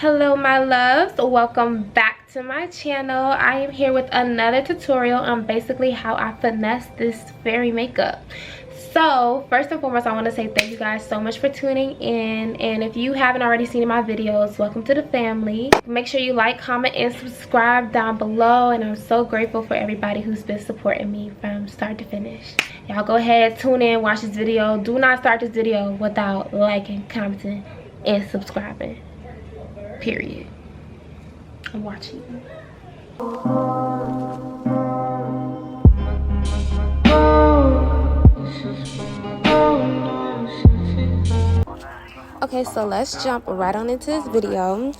Hello my loves, welcome back to my channel. I am here with another tutorial on basically how I finesse this fairy makeup. So first and foremost, I want to say thank you guys so much for tuning in, and if you haven't already seen my videos, welcome to the family. Make sure you like, comment, and subscribe down below, and I'm so grateful for everybody who's been supporting me from start to finish. Y'all go ahead, tune in, watch this video. Do not start this video without liking, commenting, and subscribing. Period. I'm watching you. Okay, so let's jump right on into this video.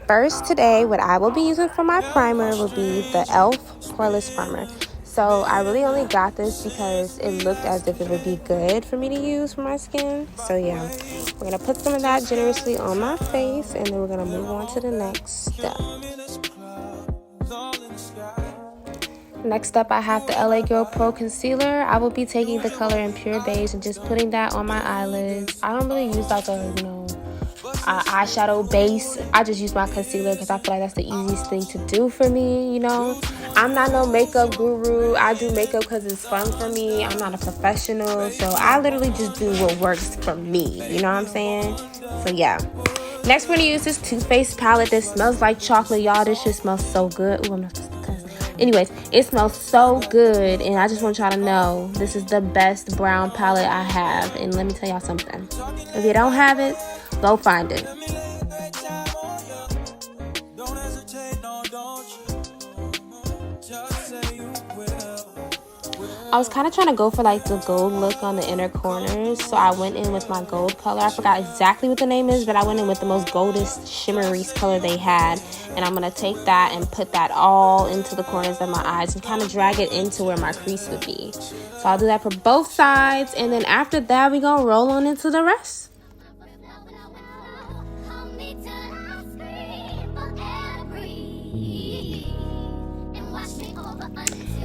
First, today, what I will be using for my primer will be the e.l.f. pore-less primer. So I really only got this because it looked as if it would be good for me to use for my skin. So yeah, we're gonna put some of that generously on my face, and then we're gonna move on to the next step. Next up, I have the LA Girl Pro Concealer. I will be taking the color in Pure Beige and just putting that on my eyelids. I don't really use like a, eyeshadow base. I just use my concealer because I feel like that's the easiest thing to do for me, I'm not no makeup guru. I do makeup because it's fun for me. I'm not a professional, so I literally just do what works for me, you know what I'm saying? So yeah. Next, we're going to use this Too Faced palette that smells like chocolate. Y'all, this shit smells so good. Ooh, I'm not supposed to cuss. Anyways, it smells so good, and I just want y'all to know this is the best brown palette I have. And let me tell y'all something. If you don't have it, go find it. I was kind of trying to go for like the gold look on the inner corners, so I went in with my gold color. I forgot exactly what the name is, but I went in with the most goldest shimmery color they had, and I'm going to take that and put that all into the corners of my eyes and kind of drag it into where my crease would be. So I'll do that for both sides, and then after that we're going to roll on into the rest.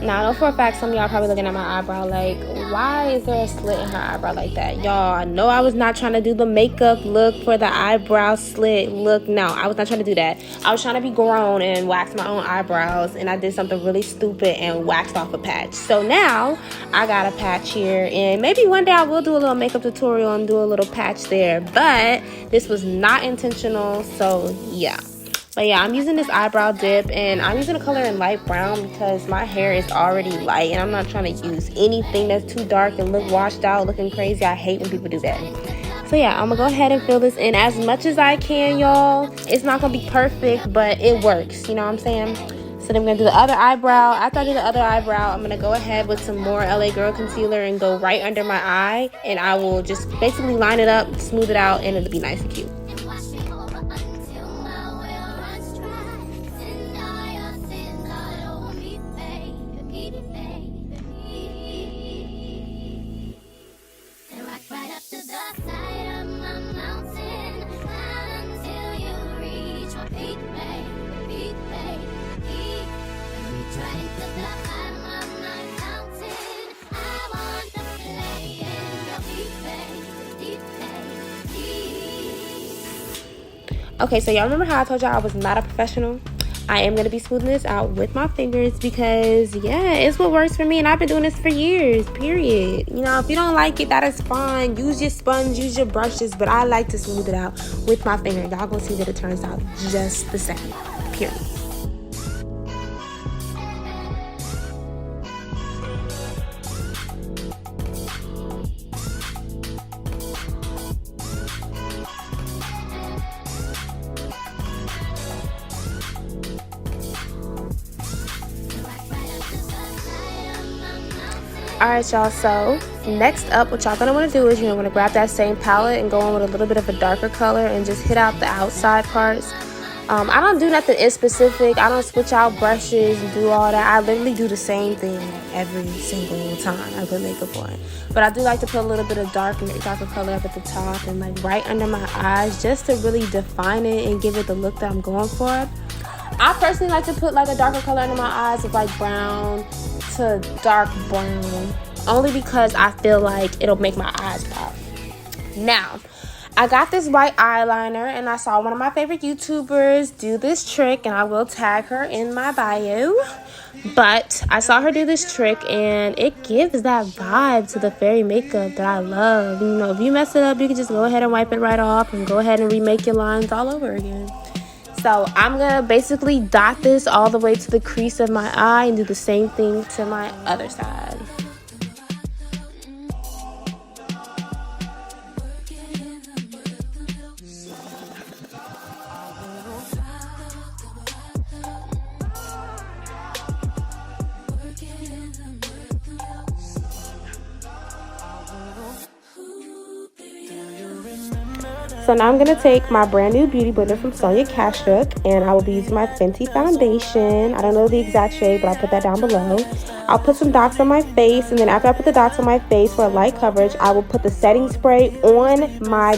Now, I know for a fact some of y'all probably looking at my eyebrow like, why is there a slit in her eyebrow like that? Y'all, I know I was not trying to do the makeup look for the eyebrow slit look. No, I was not trying to do that. I was trying to be grown and wax my own eyebrows, and I did something really stupid and waxed off a patch. So now I got a patch here, and maybe one day I will do a little makeup tutorial and do a little patch there, but this was not intentional, so yeah. But yeah, I'm using this eyebrow dip, and I'm using a color in light brown because my hair is already light, and I'm not trying to use anything that's too dark and look washed out, looking crazy. I hate when people do that. So yeah, I'm gonna go ahead and fill this in as much as I can, y'all. It's not gonna be perfect, but it works, you know what I'm saying? So then I'm gonna do the other eyebrow. After I do the other eyebrow, I'm gonna go ahead with some more LA Girl concealer and go right under my eye, and I will just basically line it up, smooth it out, and it'll be nice and cute. Okay, so y'all remember how I told y'all I was not a professional? I am going to be smoothing this out with my fingers because, yeah, it's what works for me, and I've been doing this for years, period. If you don't like it, that is fine. Use your sponge, use your brushes, but I like to smooth it out with my finger. Y'all gonna see that it turns out just the same, period. Alright y'all, so next up what y'all gonna want to do is you're gonna grab that same palette and go on with a little bit of a darker color and just hit out the outside parts. I don't do nothing in specific. I don't switch out brushes and do all that. I literally do the same thing every single time I put makeup on. But I do like to put a little bit of darker color up at the top and like right under my eyes just to really define it and give it the look that I'm going for. I personally like to put like a darker color under my eyes of like brown to dark brown, only because I feel like it'll make my eyes pop. Now, I got this white eyeliner and I saw one of my favorite YouTubers do this trick, and I will tag her in my bio. But I saw her do this trick and it gives that vibe to the fairy makeup that I love. You know, if you mess it up, you can just go ahead and wipe it right off and go ahead and remake your lines all over again. So I'm going to basically dot this all the way to the crease of my eye and do the same thing to my other side. So now I'm going to take my brand new beauty blender from Sonia Kashuk, and I will be using my Fenty foundation. I don't know the exact shade, but I'll put that down below. I'll put some dots on my face, and then after I put the dots on my face for a light coverage, I will put the setting spray on my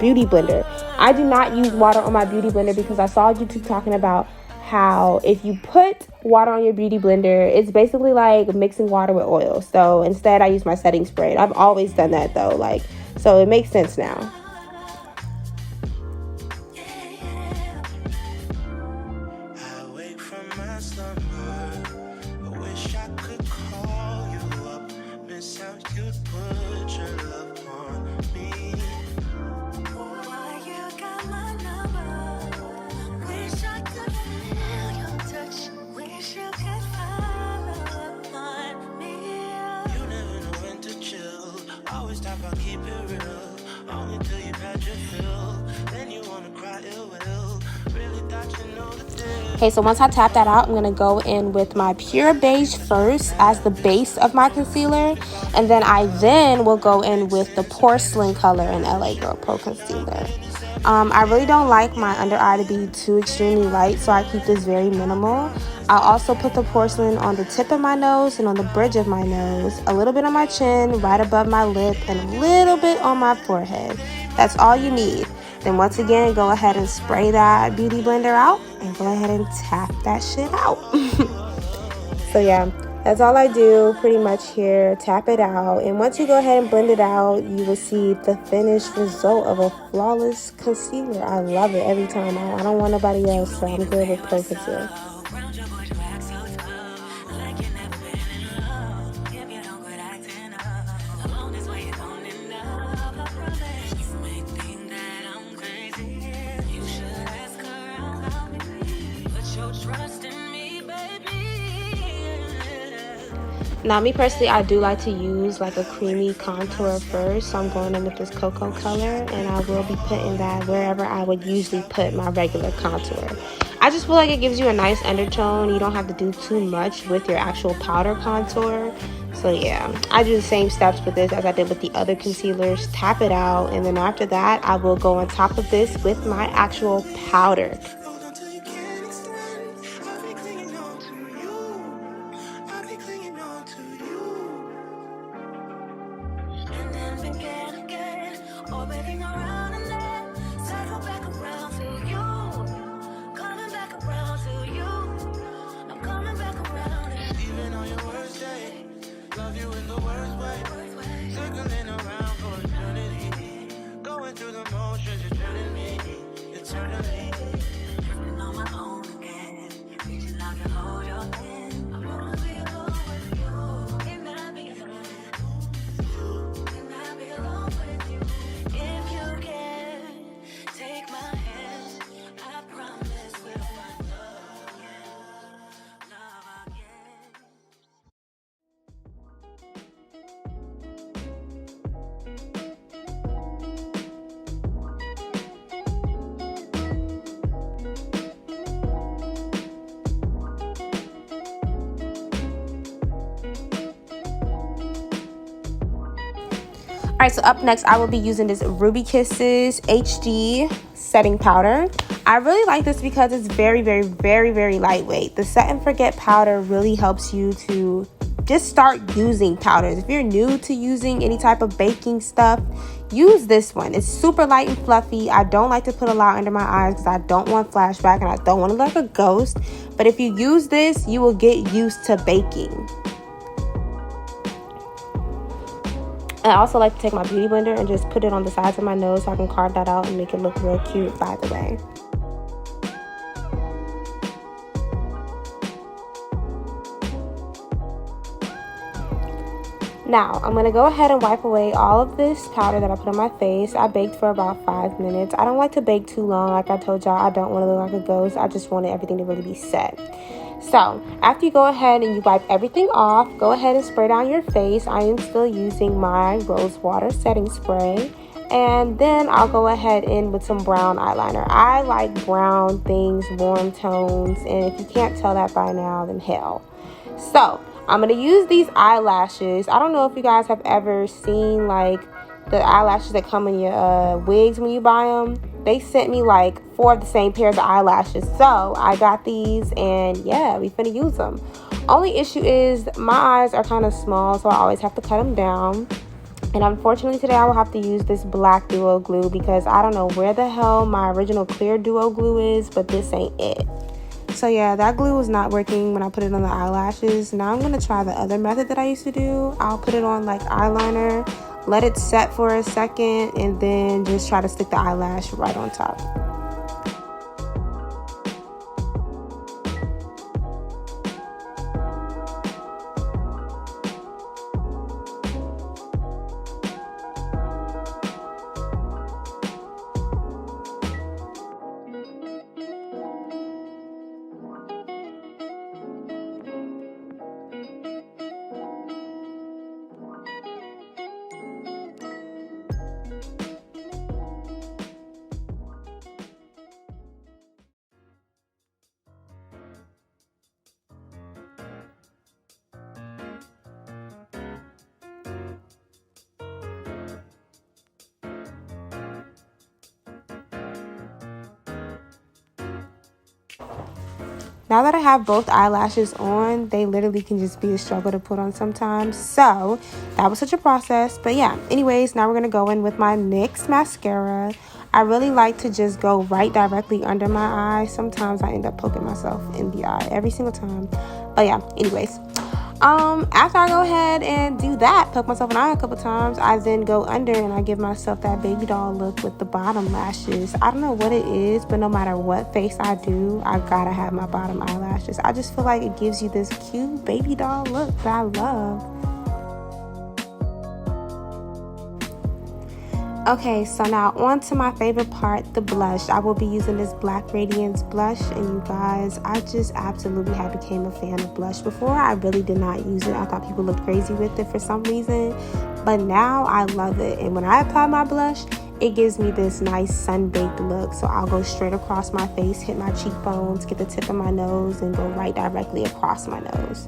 beauty blender. I do not use water on my beauty blender because I saw YouTube talking about how if you put water on your beauty blender, it's basically like mixing water with oil. So instead I use my setting spray. I've always done that though, so it makes sense now. Okay, so once I tap that out, I'm going to go in with my pure beige first as the base of my concealer. And then I will go in with the porcelain color in LA Girl Pro Concealer. I really don't like my under eye to be too extremely light, so I keep this very minimal. I'll also put the porcelain on the tip of my nose and on the bridge of my nose, a little bit on my chin, right above my lip, and a little bit on my forehead. That's all you need. Then once again, go ahead and spray that beauty blender out and go ahead and tap that shit out. So yeah, that's all I do pretty much here. Tap it out. And once you go ahead and blend it out, you will see the finished result of a flawless concealer. I love it every time. I don't want nobody else, so I'm good with Pro Conceal. Now, me personally, I do like to use like a creamy contour first, so I'm going in with this cocoa color, and I will be putting that wherever I would usually put my regular contour. I just feel like it gives you a nice undertone. You don't have to do too much with your actual powder contour. So yeah, I do the same steps with this as I did with the other concealers. Tap it out, and then after that, I will go on top of this with my actual powder. Alright, so up next, I will be using this Ruby Kisses HD setting powder. I really like this because it's very, very, very, very lightweight. The set and forget powder really helps you to just start using powders. If you're new to using any type of baking stuff, use this one. It's super light and fluffy. I don't like to put a lot under my eyes because I don't want flashback and I don't want to look like a ghost. But if you use this, you will get used to baking. I also like to take my beauty blender and just put it on the sides of my nose so I can carve that out and make it look real cute, by the way. Now, I'm going to go ahead and wipe away all of this powder that I put on my face. I baked for about 5 minutes. I don't like to bake too long. Like I told y'all, I don't want to look like a ghost. I just wanted everything to really be set. So, after you go ahead and you wipe everything off, go ahead and spray down your face. I am still using my rose water setting spray. And then I'll go ahead in with some brown eyeliner. I like brown things, warm tones. And if you can't tell that by now, then hell. So, I'm going to use these eyelashes. I don't know if you guys have ever seen like the eyelashes that come in your wigs when you buy them. They sent me like 4 of the same pairs of eyelashes. So I got these and yeah, we finna use them. Only issue is my eyes are kind of small, so I always have to cut them down. And unfortunately today I will have to use this black duo glue because I don't know where the hell my original clear duo glue is, but this ain't it. So yeah, that glue was not working when I put it on the eyelashes. Now I'm going to try the other method that I used to do. I'll put it on like eyeliner, let it set for a second, and then just try to stick the eyelash right on top. Now that I have both eyelashes on, they literally can just be a struggle to put on sometimes. So that was such a process. But yeah, anyways, now we're going to go in with my NYX mascara. I really like to just go right directly under my eye. Sometimes I end up poking myself in the eye every single time. But yeah, anyways. After I go ahead and do that, poke myself in the eye a couple times, I then go under and I give myself that baby doll look with the bottom lashes. I don't know what it is, but no matter what face I do, I gotta have my bottom eyelashes. I just feel like it gives you this cute baby doll look that I love. Okay, so now on to my favorite part, the blush. I will be using this Black Radiance blush, and you guys, I just absolutely have became a fan of blush. Before, I really did not use it. I thought people looked crazy with it for some reason, but now I love it. And when I apply my blush, it gives me this nice sun-baked look. So I'll go straight across my face, hit my cheekbones, get the tip of my nose, and go right directly across my nose.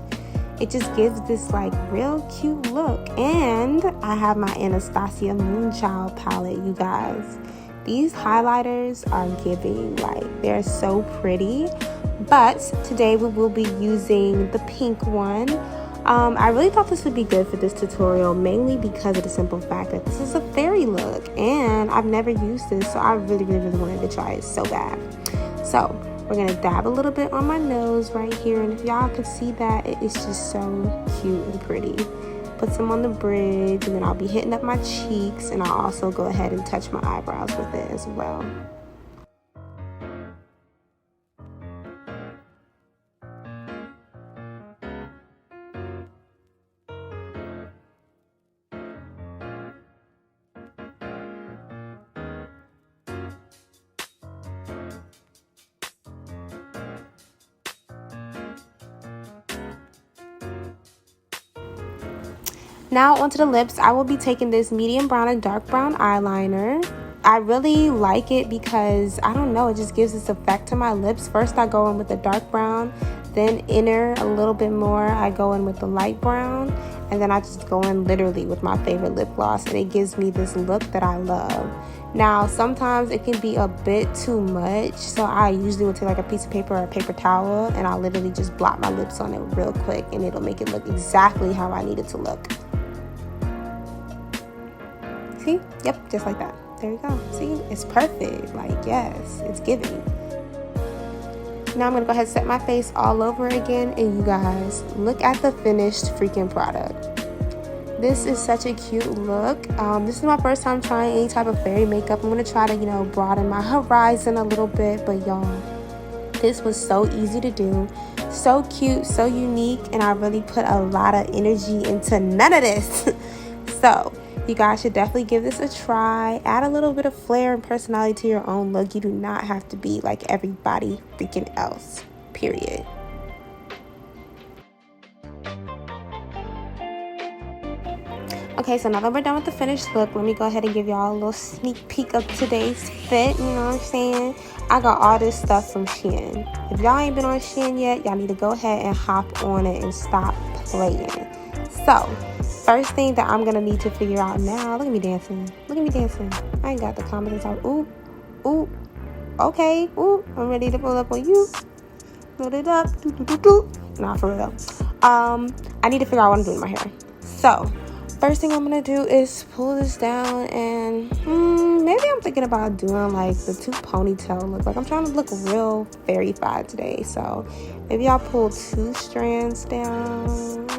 It just gives this like real cute look. And I have my Anastasia Moonchild palette, you guys. These highlighters are giving, like they're so pretty. But today we will be using the pink one. I really thought this would be good for this tutorial, mainly because of the simple fact that this is a fairy look and I've never used this, so I really wanted to try it so bad. So we're going to dab a little bit on my nose right here, and if y'all can see that, it is just so cute and pretty. Put some on the bridge, and then I'll be hitting up my cheeks, and I'll also go ahead and touch my eyebrows with it as well. Now onto the lips. I will be taking this medium brown and dark brown eyeliner. I really like it because, I don't know, it just gives this effect to my lips. First I go in with the dark brown, then inner a little bit more, I go in with the light brown, and then I just go in literally with my favorite lip gloss, and it gives me this look that I love. Now sometimes it can be a bit too much, so I usually will take like a piece of paper or a paper towel, and I'll literally just blot my lips on it real quick, and it'll make it look exactly how I need it to look. See? Yep, just like that. There you go. See? It's perfect. Like, yes, it's giving. Now I'm going to go ahead and set my face all over again. And you guys, look at the finished freaking product. This is such a cute look. This is my first time trying any type of fairy makeup. I'm going to try to, you know, broaden my horizon a little bit. But y'all, this was so easy to do. So cute, so unique. And I really put a lot of energy into none of this. So you guys should definitely give this a try. Add a little bit of flair and personality to your own look. You do not have to be like everybody freaking else. Period. Okay, so now that we're done with the finished look, let me go ahead and give y'all a little sneak peek of today's fit. You know what I'm saying? I got all this stuff from Shein. If y'all ain't been on Shein yet, y'all need to go ahead and hop on it and stop playing. So, first thing that I'm going to need to figure out now, look at me dancing. Look at me dancing. I ain't got the comments out. Ooh, ooh, okay, ooh, I'm ready to pull up on you. Load it up. Doo, doo, doo, doo. Nah, for real. I need to figure out what I'm doing with my hair. So, first thing I'm gonna do is pull this down, and maybe I'm thinking about doing like the 2 ponytail look. Like I'm trying to look real fairy-fied today, so maybe I'll pull 2 strands down.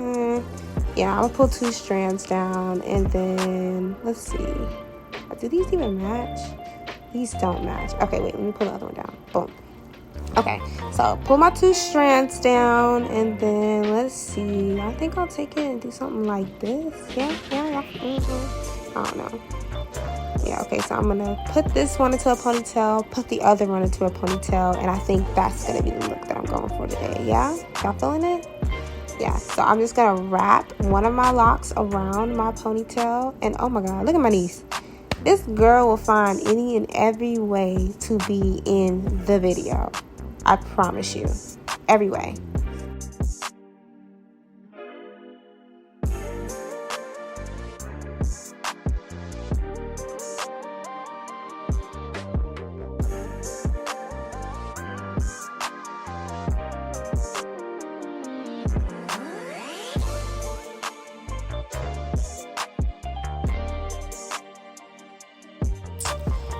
Yeah, I'm gonna pull 2 strands down, and then let's see. Do these even match? These don't match. Okay, wait, let me pull the other one down. Boom. Okay, so pull my 2 strands down, and then let's see. I think I'll take it and do something like this. Yeah. I don't know. Yeah, okay, so I'm gonna put this one into a ponytail, put the other one into a ponytail, and I think that's gonna be the look that I'm going for today. Yeah, y'all feeling it? Yeah, so I'm just gonna wrap one of my locks around my ponytail, and oh my god, look at my niece. This girl will find any and every way to be in the video. I promise you. Every way.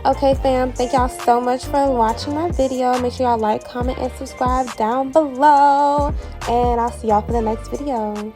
Okay, fam, thank y'all so much for watching my video. Make sure y'all like, comment, and subscribe down below. And I'll see y'all for the next video.